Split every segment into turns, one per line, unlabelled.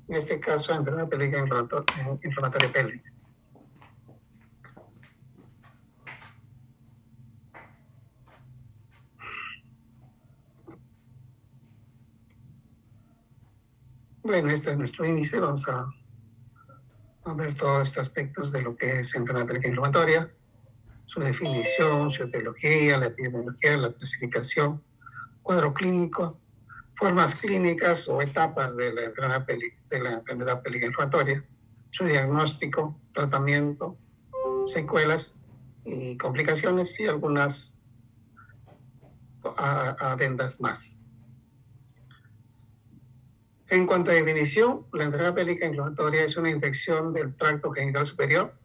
en este caso enfermedad pélvica inflamatoria pélvica. Bueno, este es nuestro índice. Vamos a ver todos estos aspectos de lo que es enfermedad pélvica inflamatoria, su definición, su etiología, la epidemiología, la clasificación, cuadro clínico, formas clínicas o etapas de la enfermedad pélvica inflamatoria, su diagnóstico, tratamiento, secuelas y complicaciones y algunas adendas más. En cuanto a definición, la enfermedad pélvica inflamatoria es una infección del tracto genital superior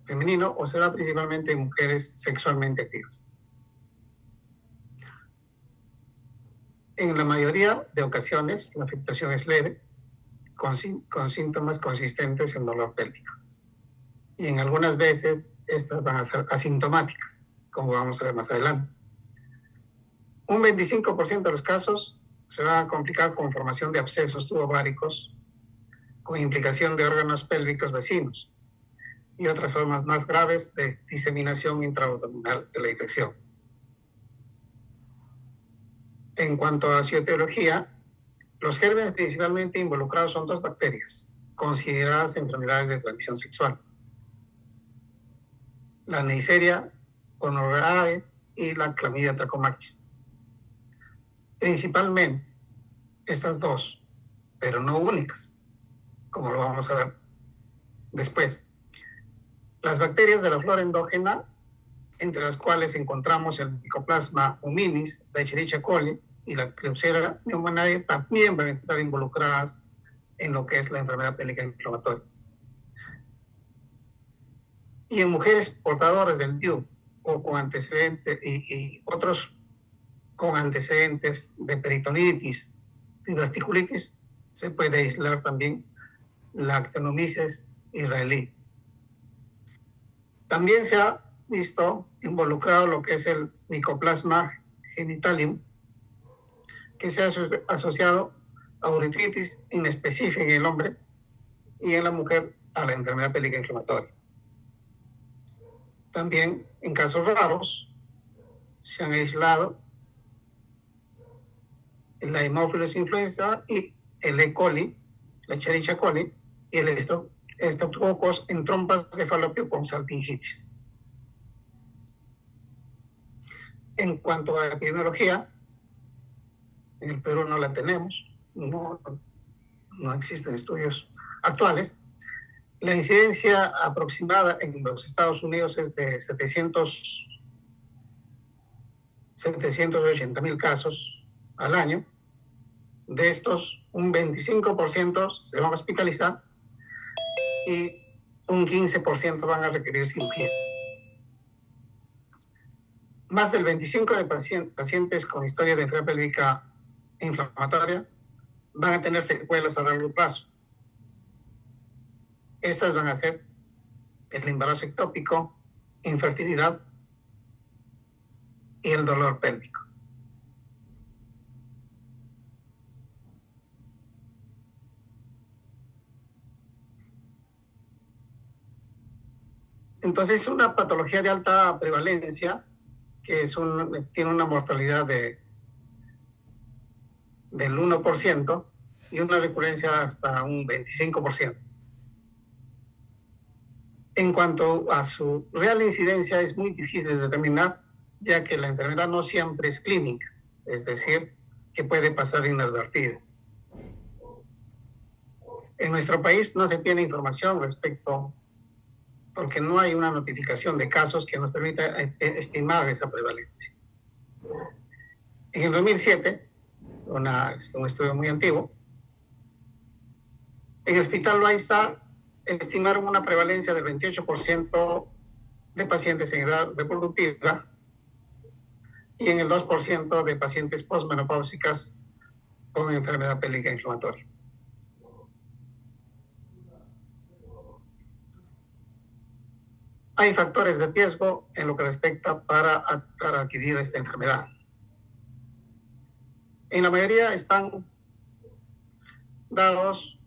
femenino o se da principalmente en mujeres sexualmente activas. En la mayoría de ocasiones, la afectación es leve, con síntomas consistentes en dolor pélvico. Y en algunas veces, estas van a ser asintomáticas, como vamos a ver más adelante. Un 25% de los casos se van a complicar con formación de abscesos tubováricos, con implicación de órganos pélvicos vecinos y otras formas más graves de diseminación intraabdominal de la infección. En cuanto a su etiología, los gérmenes principalmente involucrados son dos bacterias, consideradas enfermedades de transmisión sexual: la Neisseria gonorrhoeae y la Clamidia trachomatis. Principalmente estas dos, pero no únicas, como lo vamos a ver después. Las bacterias de la flora endógena, entre las cuales encontramos el Mycoplasma hominis, la Escherichia coli y la Klebsiella pneumoniae, también van a estar involucradas en lo que es la enfermedad pélvica inflamatoria. Y en mujeres portadoras del DIU o con antecedentes y otros con antecedentes de peritonitis, diverticulitis, se puede aislar también la Actinomyces israelí. También se ha visto involucrado lo que es el Mycoplasma genitalium, que se ha asociado a uretritis inespecífica en el hombre y en la mujer a la enfermedad pélvica inflamatoria. También, en casos raros, se han aislado la Haemophilus influenza y el E. coli, la Escherichia coli y el Streptococcus en trompas de falopio con salpingitis. En cuanto a epidemiología, en el Perú no la tenemos, no existen estudios actuales. La incidencia aproximada en los Estados Unidos es de 780,000 casos al año. De estos, un 25% se van a hospitalizar y un 15% van a requerir cirugía. Más del 25% de pacientes con historia de enfermedad pélvica inflamatoria van a tener secuelas a largo plazo. Estas van a ser el embarazo ectópico, infertilidad y el dolor pélvico. Entonces, es una patología de alta prevalencia que tiene una mortalidad del 1% y una recurrencia hasta un 25%. En cuanto a su real incidencia, es muy difícil de determinar, ya que la enfermedad no siempre es clínica, es decir, que puede pasar inadvertida. En nuestro país no se tiene información respecto, porque no hay una notificación de casos que nos permita estimar esa prevalencia. En el 2007, un estudio muy antiguo, en el Hospital Loaiza estimaron una prevalencia del 28% de pacientes en edad reproductiva y en el 2% de pacientes postmenopáusicas con enfermedad pélvica inflamatoria. Hay factores de riesgo en lo que respecta para adquirir esta enfermedad. En la mayoría están dados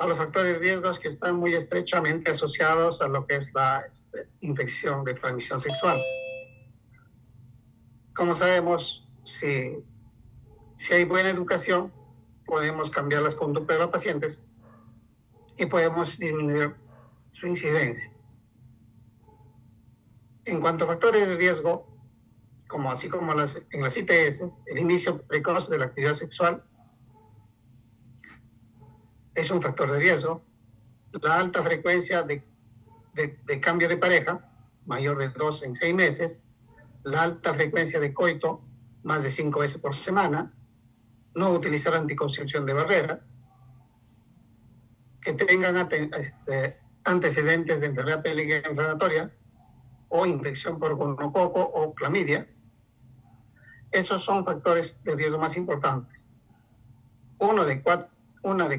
a los factores de riesgos que están muy estrechamente asociados a lo que es la infección de transmisión sexual. Como sabemos, si hay buena educación, podemos cambiar las conductas de los pacientes y podemos disminuir su incidencia. En cuanto a factores de riesgo, así como en las ITS, el inicio precoz de la actividad sexual es un factor de riesgo. La alta frecuencia de cambio de pareja, mayor de 2 en 6 meses, la alta frecuencia de coito, más de 5 veces por semana, no utilizar anticoncepción de barrera, que tengan antecedentes de enfermedad pélvica inflamatoria o infección por gonococo o clamidia. Esos son factores de riesgo más importantes. Una de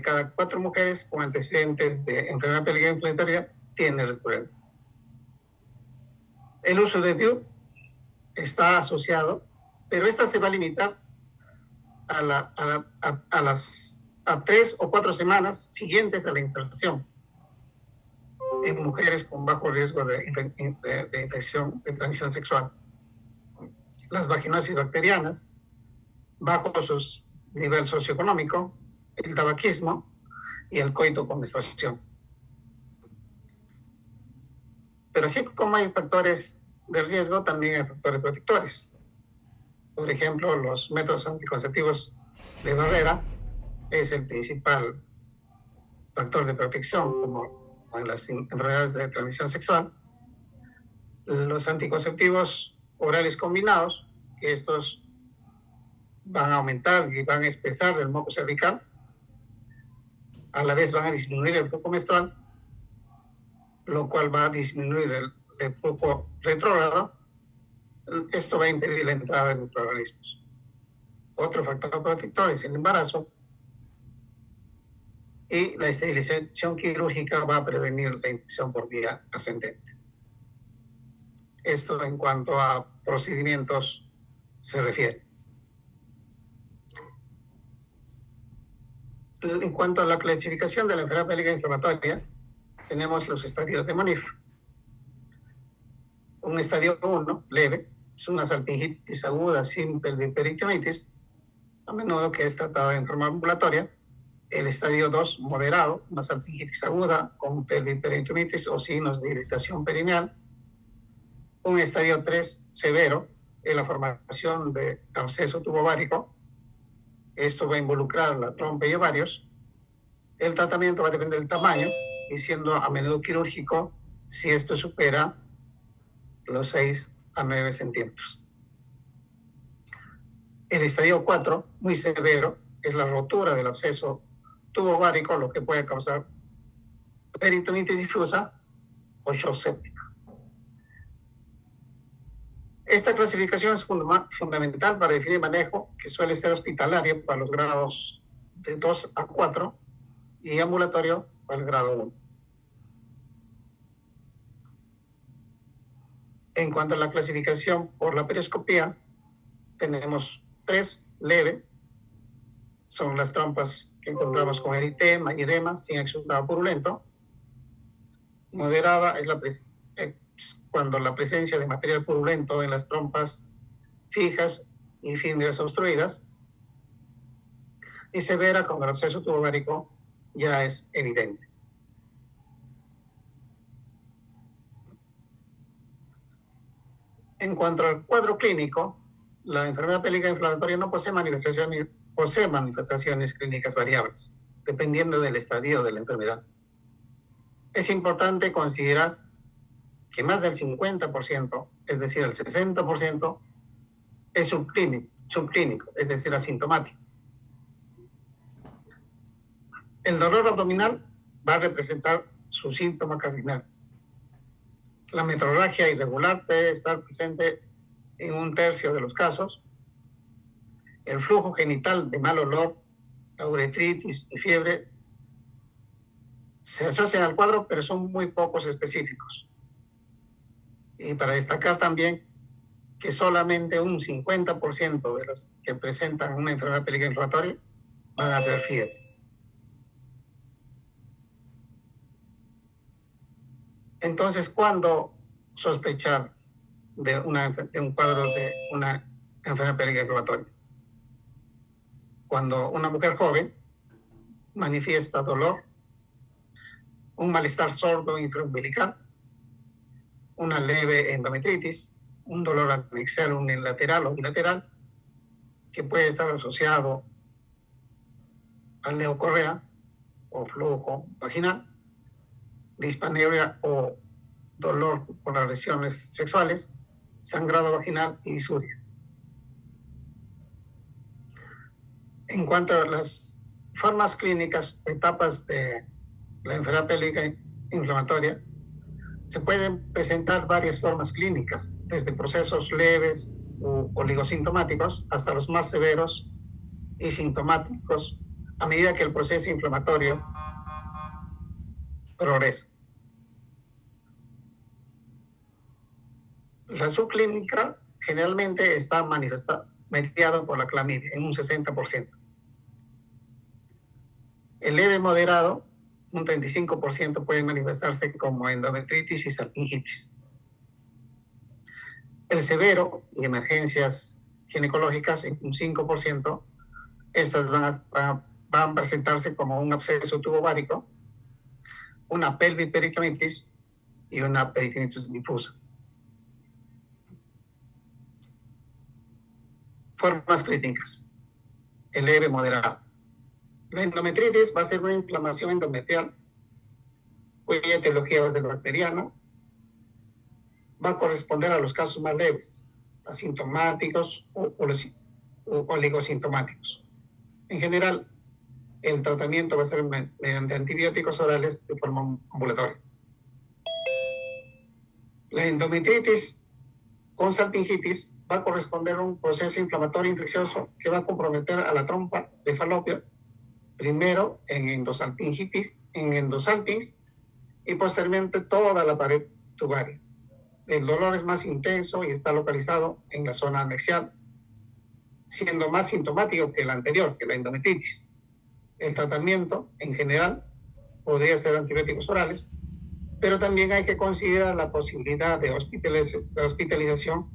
cada 4 mujeres con antecedentes de enfermedad pélvica inflamatoria tiene recurrente. El uso de DIU está asociado, pero esta se va a limitar a 3 o 4 semanas siguientes a la inserción en mujeres con bajo riesgo de infección de transmisión sexual. Las vaginosis bacterianas, bajo su nivel socioeconómico, el tabaquismo y el coito con menstruación. Pero así como hay factores de riesgo, también hay factores protectores. Por ejemplo, los métodos anticonceptivos de barrera es el principal factor de protección, como en las enfermedades de transmisión sexual. Los anticonceptivos orales combinados, que estos van a aumentar y van a espesar el moco cervical, a la vez van a disminuir el flujo menstrual, lo cual va a disminuir el flujo retrógrado. Esto va a impedir la entrada de microorganismos. Otro factor protector es el embarazo, y la esterilización quirúrgica va a prevenir la infección por vía ascendente. Esto en cuanto a procedimientos se refiere. En cuanto a la clasificación de la enfermedad pélvica inflamatoria, tenemos los estadios de Monif. Un estadio 1, leve, es una salpingitis aguda sin pelviperitonitis, a menudo que es tratada en forma ambulatoria. El estadio 2, moderado, una salpingitis aguda con pelviperitonitis o signos de irritación perineal. Un estadio 3, severo, es la formación de absceso tubovárico. Esto va a involucrar la trompa y ovarios. El tratamiento va a depender del tamaño y siendo a menudo quirúrgico si esto supera los 6 a 9 centímetros. El estadio 4, muy severo, es la rotura del absceso tubovárico, lo que puede causar peritonitis difusa o shock séptico. Esta clasificación es fundamental para definir manejo, que suele ser hospitalario para los grados de 2 a 4 y ambulatorio para el grado 1. En cuanto a la clasificación por la perioscopía, tenemos 3, leve, son las trompas que encontramos con eritema y edema sin exudado purulento. Moderada es cuando la presencia de material purulento en las trompas fijas y fibras obstruidas. Y severa, cuando el absceso tubovárico ya es evidente. En cuanto al cuadro clínico, la enfermedad pélvica inflamatoria no posee manifestaciones clínicas variables, dependiendo del estadio de la enfermedad. Es importante considerar que más del 50%, es decir, el 60%, es subclínico, es decir, asintomático. El dolor abdominal va a representar su síntoma cardinal. La metrorragia irregular puede estar presente en 1/3 de los casos. El flujo genital de mal olor, la uretritis y fiebre se asocian al cuadro, pero son muy pocos específicos. Y para destacar también que solamente un 50% de los que presentan una enfermedad pélvica inflamatoria van a ser fiebre. Entonces, ¿cuándo sospechar de un cuadro de una enfermedad pélvica inflamatoria? Cuando una mujer joven manifiesta dolor, un malestar sordo infraumbilical, una leve endometritis, un dolor axial unilateral o bilateral, que puede estar asociado al leucorrea o flujo vaginal, dispareunia o dolor por las lesiones sexuales, sangrado vaginal y disuria. En cuanto a las formas clínicas, etapas de la enfermedad pélvica inflamatoria, se pueden presentar varias formas clínicas, desde procesos leves u oligosintomáticos hasta los más severos y sintomáticos a medida que el proceso inflamatorio progresa. La subclínica generalmente está mediada por la clamidia en un 60%. El leve moderado, un 35%, puede manifestarse como endometritis y salpingitis. El severo y emergencias ginecológicas, en un 5%, estas van a presentarse como un absceso tubovárico, una pelviperitonitis y una peritonitis difusa. Formas clínicas. El leve moderado. La endometritis va a ser una inflamación endometrial cuya etiología va a ser bacteriana. Va a corresponder a los casos más leves, asintomáticos o oligosintomáticos. En general, el tratamiento va a ser mediante antibióticos orales de forma ambulatoria. La endometritis con salpingitis va a corresponder a un proceso inflamatorio infeccioso que va a comprometer a la trompa de falopio, primero en endosalpingitis, en endosalpins, y posteriormente toda la pared tubaria. El dolor es más intenso y está localizado en la zona anexial, siendo más sintomático que el anterior, que la endometritis. El tratamiento, en general, podría ser antibióticos orales, pero también hay que considerar la posibilidad de hospitalización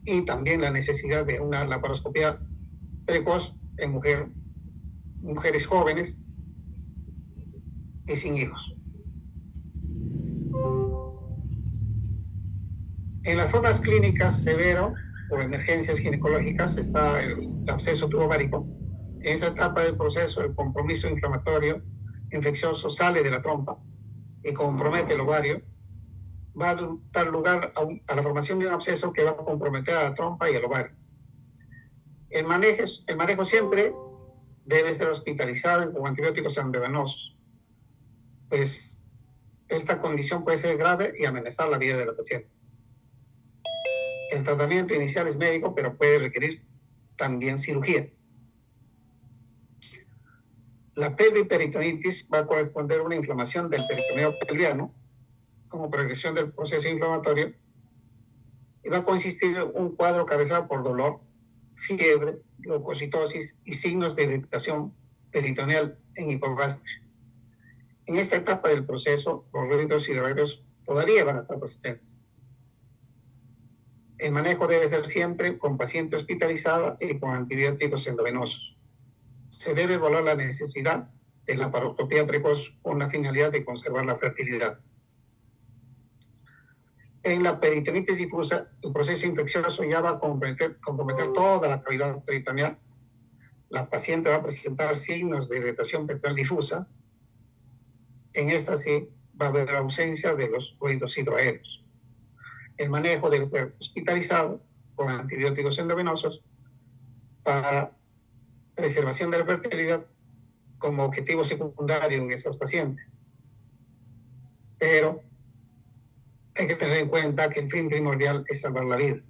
y también la necesidad de una laparoscopia precoz en mujeres jóvenes y sin hijos. En las formas clínicas severo o emergencias ginecológicas está el absceso tubovárico. En esa etapa del proceso, el compromiso inflamatorio infeccioso sale de la trompa y compromete el ovario. Va a dar lugar a la formación de un absceso que va a comprometer a la trompa y el ovario. El manejo siempre debe ser hospitalizado con antibióticos endovenosos, pues esta condición puede ser grave y amenazar la vida de la paciente. El tratamiento inicial es médico, pero puede requerir también cirugía. La pelviperitonitis va a corresponder a una inflamación del peritoneo pelviano como progresión del proceso inflamatorio y va a consistir en un cuadro caracterizado por dolor, fiebre, leucocitosis y signos de irritación peritoneal en hipogastria. En esta etapa del proceso, los ruidos hidroides todavía van a estar presentes. El manejo debe ser siempre con paciente hospitalizado y con antibióticos endovenosos. Se debe evaluar la necesidad de la laparoscopia precoz con la finalidad de conservar la fertilidad. En la peritonitis difusa, el proceso infeccioso ya va a comprometer toda la cavidad peritoneal. La paciente va a presentar signos de irritación peritoneal difusa. En esta sí va a haber ausencia de los fluidos hidroaéreos. El manejo debe ser hospitalizado con antibióticos endovenosos para preservación de la fertilidad como objetivo secundario en esas pacientes. Pero hay que tener en cuenta que el fin primordial es salvar la vida.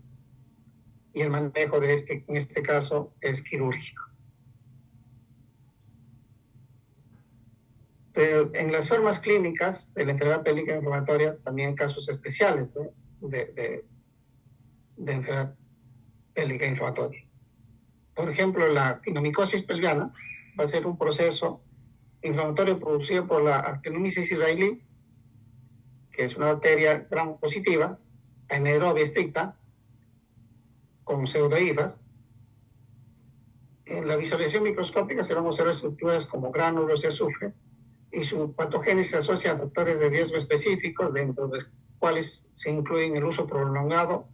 Y el manejo en este caso es quirúrgico. Pero en las formas clínicas de la enfermedad pélvica inflamatoria también hay casos especiales de enfermedad pélvica inflamatoria. Por ejemplo, la actinomicosis pelviana va a ser un proceso inflamatorio producido por la Actinomyces israelí que es una bacteria gram positiva, anaerobia estricta, con pseudohifas. En la visualización microscópica se van a observar estructuras como gránulos de azufre, y su patogénesis se asocia a factores de riesgo específicos, dentro de los cuales se incluyen el uso prolongado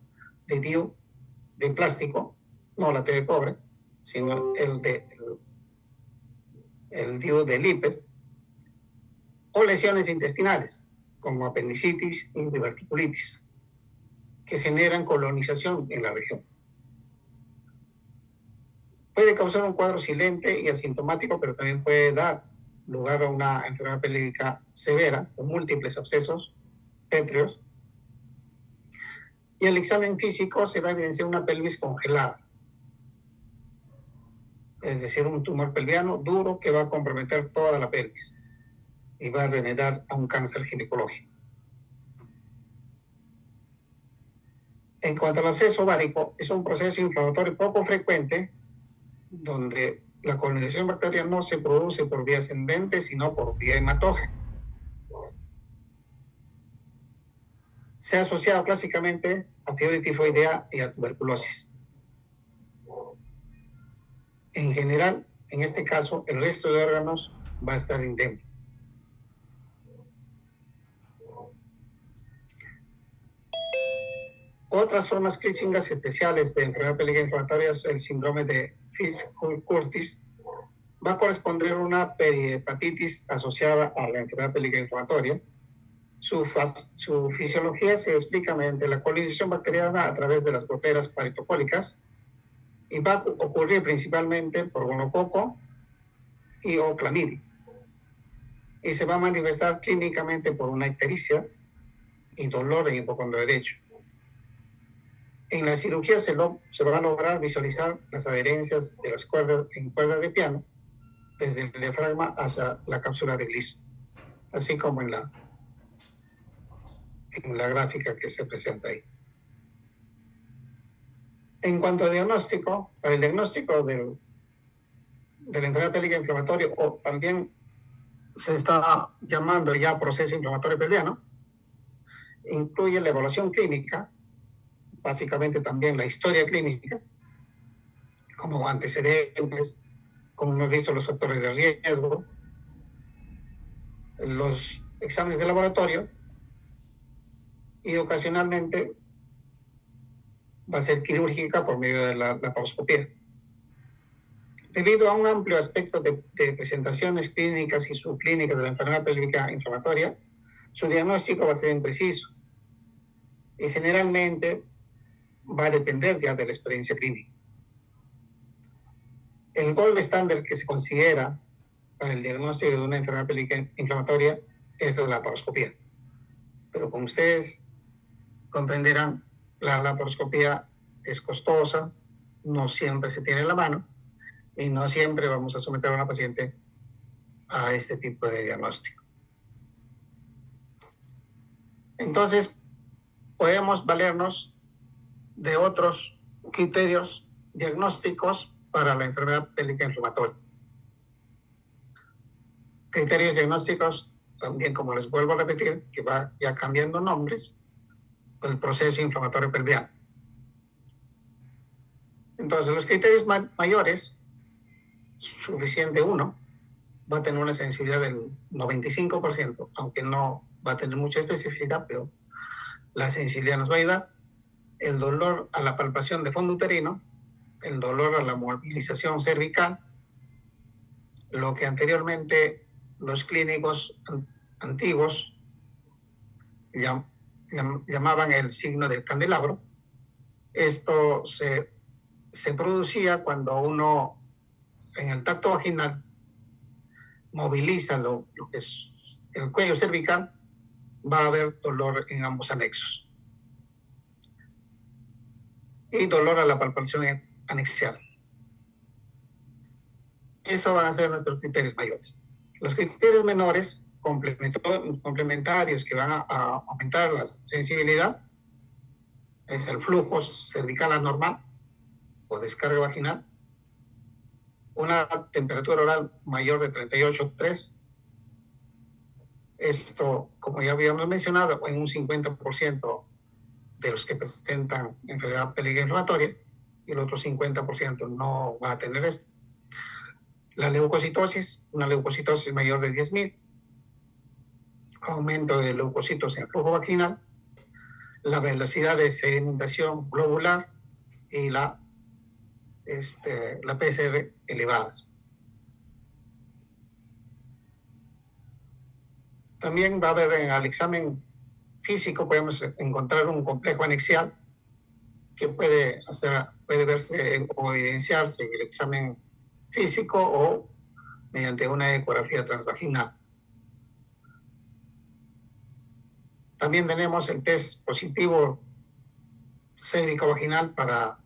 de DIU de plástico, no la T de cobre, sino el DIU de lipes, o lesiones intestinales, como apendicitis y diverticulitis, que generan colonización en la región. Puede causar un cuadro silente y asintomático, pero también puede dar lugar a una enfermedad pélvica severa, con múltiples abscesos pétreos. Y el examen físico se va a evidenciar una pelvis congelada, es decir, un tumor pelviano duro que va a comprometer toda la pelvis y va a remediar a un cáncer ginecológico. En cuanto al absceso ovárico, es un proceso inflamatorio poco frecuente, donde la colonización bacteriana no se produce por vía ascendente, sino por vía hematógena. Se ha asociado clásicamente a fiebre tifoidea y a tuberculosis. En general, en este caso, el resto de órganos va a estar indemne. Otras formas clínicas especiales de enfermedad pélvica inflamatoria es el síndrome de Fitz-Curtis. Va a corresponder a una perihepatitis asociada a la enfermedad pélvica inflamatoria. Su fisiología se explica mediante la colonización bacteriana a través de las goteras paritofólicas, y va a ocurrir principalmente por gonococo y o clamidia. Y se va a manifestar clínicamente por una ictericia y dolor en el hipocondrio derecho. En la cirugía se va a lograr visualizar las adherencias de las cuerdas en cuerdas de piano, desde el diafragma hacia la cápsula de Gliso, así como en la gráfica que se presenta ahí. En cuanto a diagnóstico, para el diagnóstico de la enfermedad pélvica inflamatoria, o también se está llamando ya proceso inflamatorio pelviano, incluye la evaluación clínica, básicamente también la historia clínica, como antecedentes, como hemos visto los factores de riesgo, los exámenes de laboratorio, y ocasionalmente va a ser quirúrgica por medio de la laparoscopía. Debido a un amplio aspecto de presentaciones clínicas y subclínicas de la enfermedad pélvica inflamatoria, su diagnóstico va a ser impreciso y generalmente va a depender ya de la experiencia clínica. El gold estándar que se considera para el diagnóstico de una enfermedad pélvica inflamatoria es la laparoscopía. Pero como ustedes comprenderán, la laparoscopía es costosa, no siempre se tiene en la mano, y no siempre vamos a someter a una paciente a este tipo de diagnóstico. Entonces, podemos valernos de otros criterios diagnósticos para la enfermedad pélvica inflamatoria. Criterios diagnósticos, también, como les vuelvo a repetir, que va ya cambiando nombres, el proceso inflamatorio pelviano. Entonces, los criterios mayores, suficiente uno, va a tener una sensibilidad del 95%, aunque no va a tener mucha especificidad, pero la sensibilidad nos va a ayudar. El dolor a la palpación de fondo uterino, el dolor a la movilización cervical, lo que anteriormente los clínicos antiguos llamaban el signo del candelabro. Esto se producía cuando uno, en el tacto vaginal, moviliza lo que es el cuello cervical, va a haber dolor en ambos anexos. Y dolor a la palpación anexial. Eso van a ser nuestros criterios mayores. Los criterios menores, complementarios, que van a aumentar la sensibilidad, es el flujo cervical anormal o descarga vaginal, una temperatura oral mayor de 38,3, Esto, como ya habíamos mencionado, en un 50% de los que presentan enfermedad pélvica inflamatoria, y el otro 50% no va a tener esto. La leucocitosis, una leucocitosis mayor de 10.000, aumento de leucocitos en el flujo vaginal, la velocidad de sedimentación globular y la PCR elevadas. También va a haber en el examen físico, podemos encontrar un complejo anexial que puede verse o evidenciarse en el examen físico o mediante una ecografía transvaginal. También tenemos el test positivo cérvico-vaginal para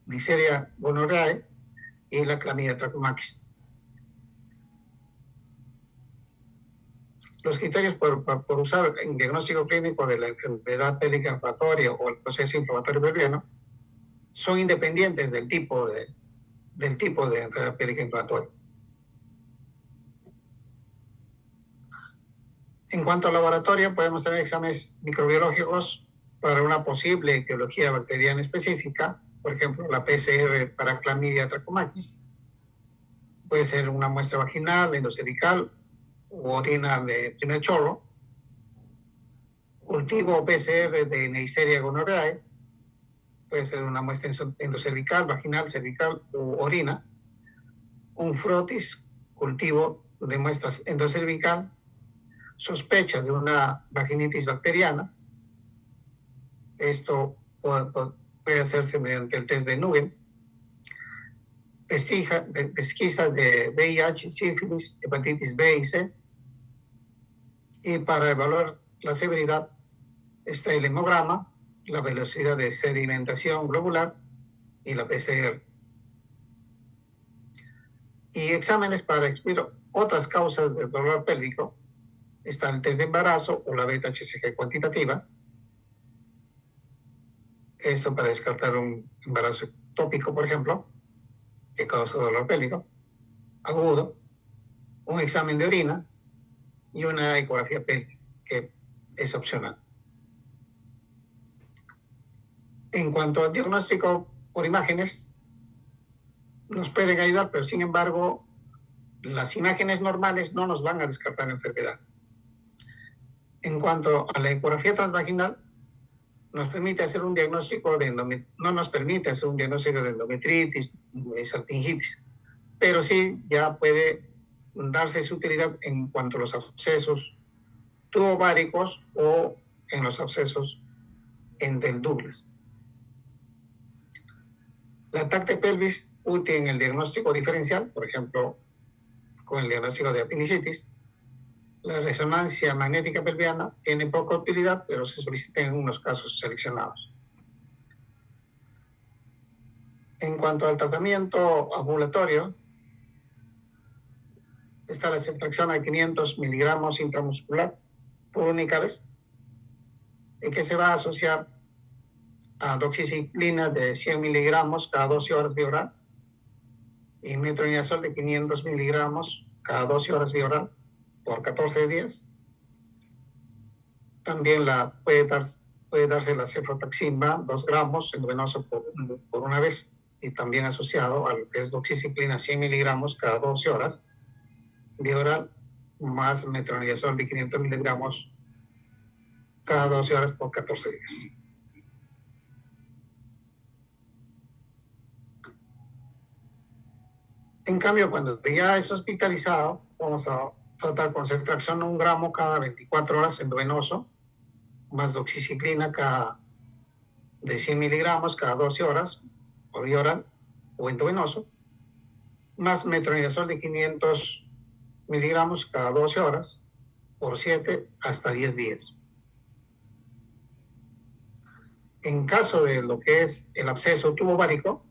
Neisseria gonorrhoeae y la clamidia trachomatis. Los criterios por usar en diagnóstico clínico de la enfermedad pélvica inflamatoria o el proceso inflamatorio pelviano son independientes del tipo de enfermedad pélvica inflamatoria. En cuanto al laboratorio, podemos tener exámenes microbiológicos para una posible etiología bacteriana específica, por ejemplo, la PCR para clamidia trachomatis. Puede ser una muestra vaginal, endocervical u orina de primer chorro. Cultivo PCR de Neisseria gonorrhoeae. Puede ser una muestra endocervical, vaginal, cervical u orina. Un frotis, cultivo de muestras endocervical. Sospecha de una vaginitis bacteriana. Esto puede hacerse mediante el test de Nugent. Pesquisa de VIH, sífilis, hepatitis B y C. Y para evaluar la severidad está el hemograma, la velocidad de sedimentación globular y la PCR. Y exámenes para excluir otras causas del dolor pélvico. Está el test de embarazo o la beta-HCG cuantitativa. Esto para descartar un embarazo ectópico, por ejemplo, que causa dolor pélvico agudo, un examen de orina y una ecografía pélvica, que es opcional. En cuanto al diagnóstico por imágenes, nos pueden ayudar, pero sin embargo, las imágenes normales no nos van a descartar la enfermedad. En cuanto a la ecografía transvaginal, nos permite hacer un diagnóstico no nos permite hacer un diagnóstico de endometritis y salpingitis, pero sí ya puede darse su utilidad en cuanto a los abscesos tubováricos o en los abscesos del Douglas. La TAC de pelvis útil en el diagnóstico diferencial, por ejemplo, con el diagnóstico de apendicitis. La resonancia magnética pelviana tiene poca utilidad, pero se solicita en unos casos seleccionados. En cuanto al tratamiento ambulatorio, está la ceftriaxona de 500 miligramos intramuscular por única vez, y que se va a asociar a doxiciclina de 100 miligramos cada 12 horas vía oral y metronidazol de 500 miligramos cada 12 horas vía oral por 14 días. También puede darse la cefrotaxima, 2 gramos endovenoso por una vez, y también asociado a lo que es doxiciclina 100 miligramos cada 12 horas vía oral, más metronidazol de 500 miligramos cada 12 horas por 14 días. En cambio, cuando ya es hospitalizado, vamos a tratar con ceftriaxona 1 gramo cada 24 horas endovenoso, más doxiciclina de 100 miligramos cada 12 horas por vía oral o endovenoso, más metronidazol de 500 miligramos cada 12 horas por 7 hasta 10 días. En caso de lo que es el absceso tubovárico,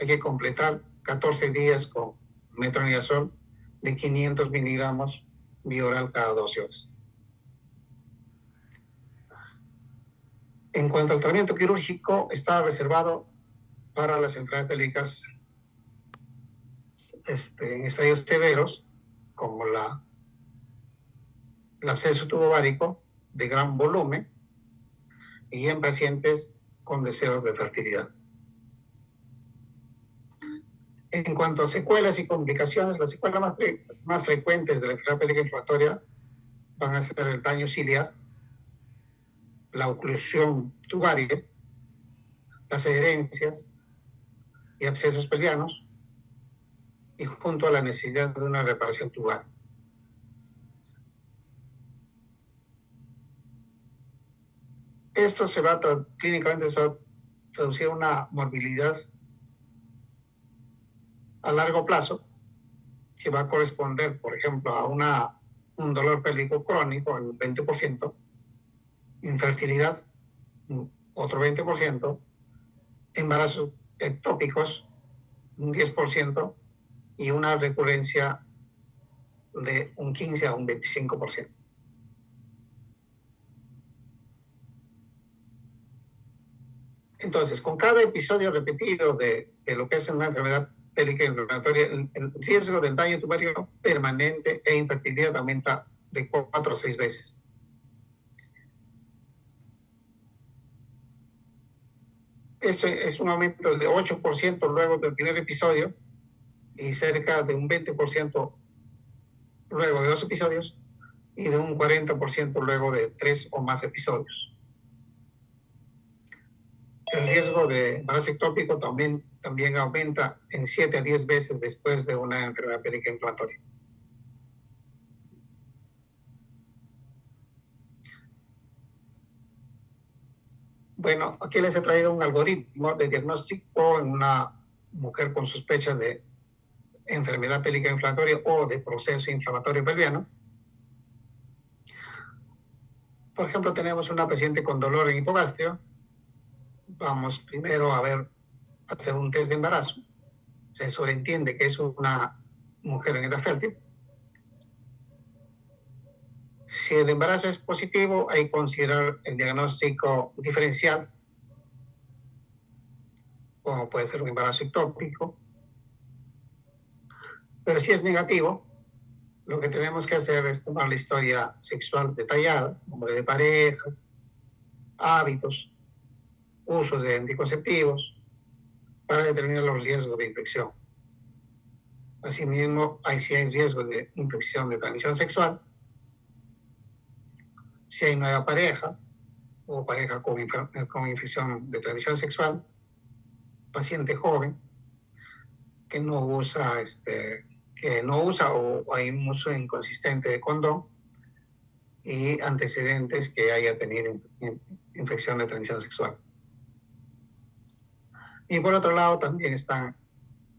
hay que completar 14 días con metronidazol de 500 miligramos vía oral cada 12 horas. En cuanto al tratamiento quirúrgico, está reservado para las enfermedades pélvicas en estadios severos, como la el absceso tubovárico de gran volumen y en pacientes con deseos de fertilidad. En cuanto a secuelas y complicaciones, las secuelas más frecuentes de la enfermedad pélvica inflamatoria van a ser el daño ciliar, la oclusión tubaria, las adherencias y abscesos pelvianos, y junto a la necesidad de una reparación tubar. Esto clínicamente se va a traducir una morbilidad a largo plazo, que va a corresponder, por ejemplo, a un dolor pélvico crónico en un 20%, infertilidad, otro 20%, embarazos ectópicos, un 10%, y una recurrencia de un 15 a un 25%. Entonces, con cada episodio repetido de lo que es una enfermedad pélvica inflamatoria, el riesgo del daño tubario permanente e infertilidad aumenta de 4 a 6 veces. Esto es un aumento de 8% luego del primer episodio y cerca de un 20% luego de 2 episodios y de un 40% luego de 3 o más episodios. El riesgo de embarazo ectópico también aumenta en 7 a 10 veces después de una enfermedad pélvica inflamatoria. Bueno, aquí les he traído un algoritmo de diagnóstico en una mujer con sospecha de enfermedad pélvica inflamatoria o de proceso inflamatorio pelviano. Por ejemplo, tenemos una paciente con dolor en hipogastrio. Vamos primero a hacer un test de embarazo. Se sobreentiende que es una mujer en edad fértil. Si el embarazo es positivo, hay que considerar el diagnóstico diferencial, como puede ser un embarazo ectópico. Pero si es negativo, lo que tenemos que hacer es tomar la historia sexual detallada, nombre de parejas, hábitos, uso de anticonceptivos, para determinar los riesgos de infección. Asimismo, si hay riesgo de infección de transmisión sexual, si hay nueva pareja o pareja con infección de transmisión sexual, paciente joven que no usa o hay un uso inconsistente de condón y antecedentes que haya tenido infección de transmisión sexual. Y por otro lado también está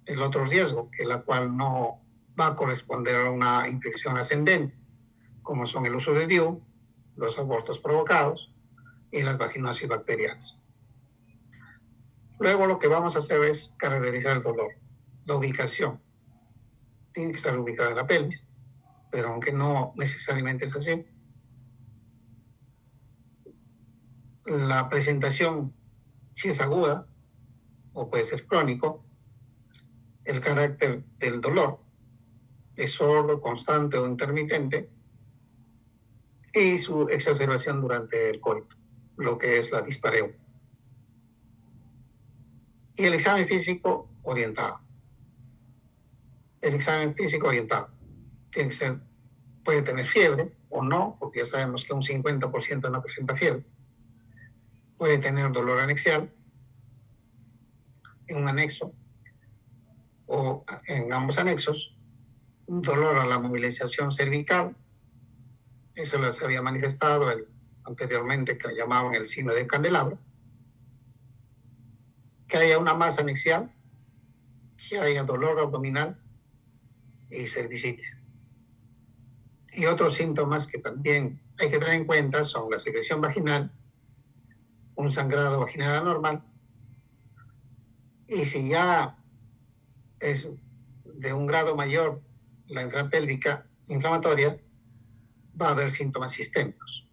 el otro riesgo, que la cual no va a corresponder a una infección ascendente, como son el uso de DIU, los abortos provocados y las vaginosis bacterianas. Luego lo que vamos a hacer es caracterizar el dolor. La ubicación tiene que estar ubicada en la pelvis, pero aunque no necesariamente es así. La presentación, si es aguda o puede ser crónico, el carácter del dolor es sordo, constante o intermitente, y su exacerbación durante el coito, lo que es la dispareunia. Y el examen físico orientado. El examen físico orientado tiene que ser, puede tener fiebre o no, porque ya sabemos que un 50% no presenta fiebre. Puede tener dolor anexial en un anexo o en ambos anexos, un dolor a la movilización cervical, eso les había manifestado anteriormente, que llamaban el signo del candelabro, que haya una masa anexial, que haya dolor abdominal y cervicitis. Y otros síntomas que también hay que tener en cuenta son la secreción vaginal, un sangrado vaginal anormal, y si ya es de un grado mayor la enfermedad pélvica inflamatoria, va a haber síntomas sistémicos.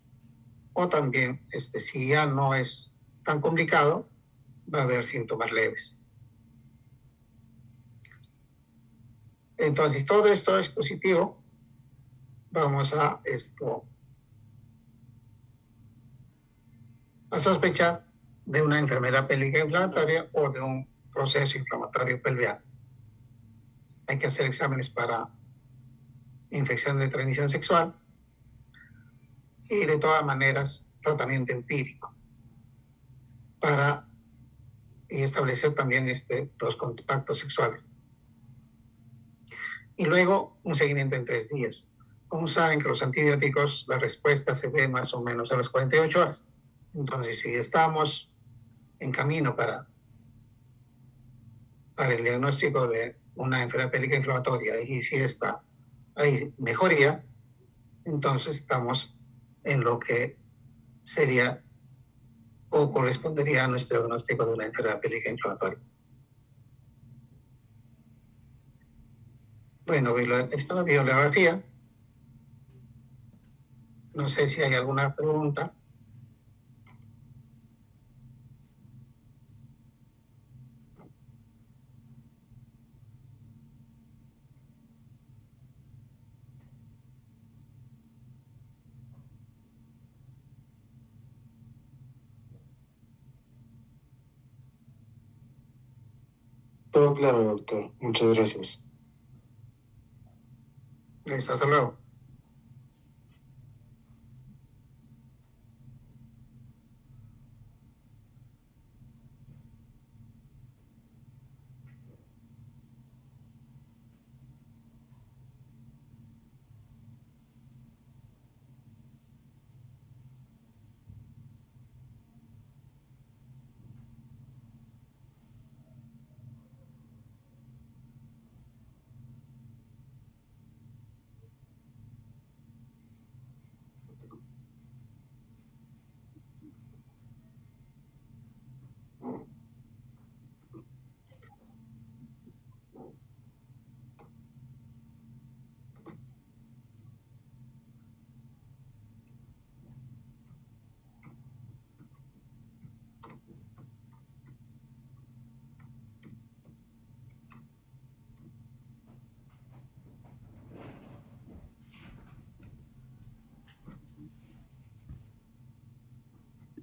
O también, si ya no es tan complicado, va a haber síntomas leves. Entonces, todo esto es positivo. Vamos a a sospechar de una enfermedad pélvica inflamatoria o de un proceso inflamatorio pelviano. Hay que hacer exámenes para infección de transmisión sexual y de todas maneras tratamiento empírico para establecer también los contactos sexuales. Y luego un seguimiento en 3 días. Como saben que los antibióticos, la respuesta se ve más o menos a las 48 horas. Entonces, si estamos en camino para el diagnóstico de una enfermedad pélvica inflamatoria y si hay mejoría, entonces estamos en lo que sería o correspondería a nuestro diagnóstico de una enfermedad pélvica inflamatoria. Bueno, esta es la bibliografía. No sé si hay alguna pregunta.
Todo claro, doctor. Muchas gracias.
Listo, hasta luego.